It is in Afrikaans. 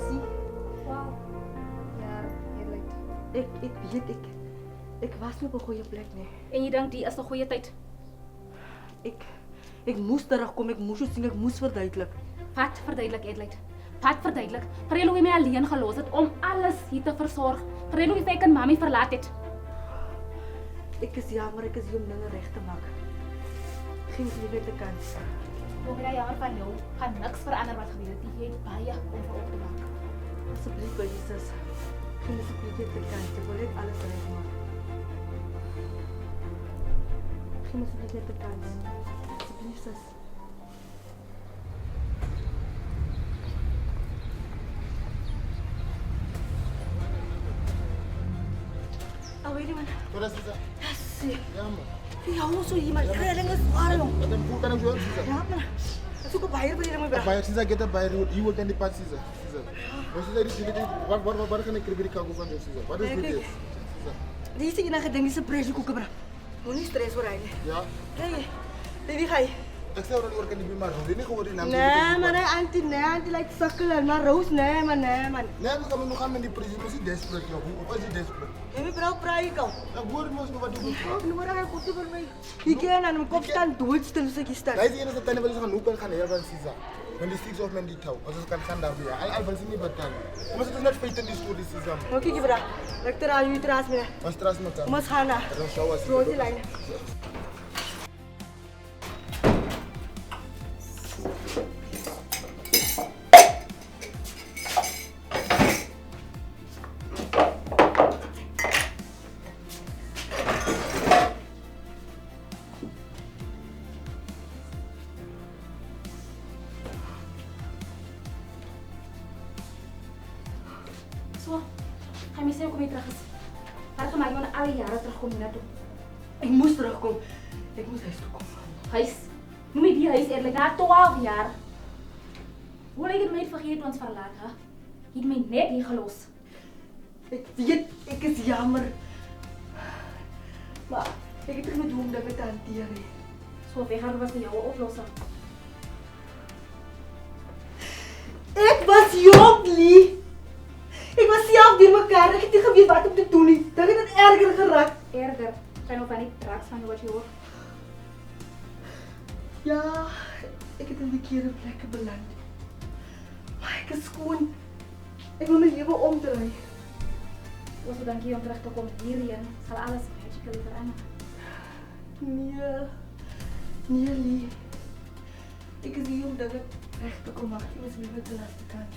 sien. Wow. Ja, eerlik. Ek weet ek was nie op 'n goeie plek nie. En jy dink die is 'n goeie tyd? Ek moes terugkom, ek moes jou sien, ek moes verduidelik. Wat verduidelik Edlyd? Wat verduidelik? Vertel hoe jy my alleen gelos het om alles hier te versorg. Vertel hoe jy ek en mami verlaat het. Ek is jammer, ek is hier om dinge reg te maak. Geen net 'n kans. Nog jy jammer van jou, gaan niks verander wat gebeur het. Jy het baie om vir op te maak. Asseblief by Jesus. Geen asseblief net 'n kans. Ek wil net alles reg maak. Geen asseblief net 'n kans. Asseblief sis. Oh, weet je man. Wat is dit? Zie. Ja, man. Ja, hoe zo iemand? Kreding is warm. Wat een voet kan ik zo zien? Ja, man. Zoek een bijer bij je, mijn bra. Bij Caesar, get a buyer. You will tend to pass Caesar. Wat is dit? Waar kan ik kribiri kago van Caesar? Wat is dit? Deze enige ding is een presje koeken, bra. Moet niet stress voor rijden. Ja. Kijk, wie ga je? Ik zou dat werken niet meer. Weet niet gewoon die naam. Nee, maar auntie lijkt zakkelen. Maar Roos, nee, man. Nee, we gaan nog gaan met die president. We zijn desperate, joh. Hoe is die desperate? En mijn vrouw praat ik al. Ik hoor het maar wat doen. Nu word ik goed voor mij. Ik ken aan mijn kop staan doodstil als ik staan. Hij is de enige tijd dat we gaan lopen gaan helpen Caesar. When the six of men die touw. Als we kan daar weer. Al van niet betalen. Maar het is net feit in die story Caesar. Oké, bra. Ik terwijl jullie traas mee. Maar straks met hem. Mas gaan naar. Dan zou we Roos die lijn. So, gaan jy sê hoe kom jy terug is? Wat gemaak jy al die jare terugkom hiernatoe? Ik moest terugkomen. Ik moest huis toe komen. Huis. Noem jy die huis eerlik na 12 jaar? Hoe lyk dit my het vergeet toe ons verlaat, hè? Jy het my net hier gelos. Ik weet, ik is jammer. Maar ik heb toch niet hoe om dat te hanteren. So weggaan was nie jou oplossing. Ik was jong, Lee. Ik was zelf die elkaar. Ik heb niet geweten wat om te doen. Dan is het erger geraakt. Erger. Zijn ook van die traks van wat je hoort. Ja, ik heb in de verkeerde plekken beland. Maar ik is gewoon... Ik wil mijn leven omdraaien. Ons bedank je om terug te komen hierheen. Zal alles magically veranderen. Nee, Lee. Ik is hier om dingen recht te komen. Ik mis mijn de laatste kans.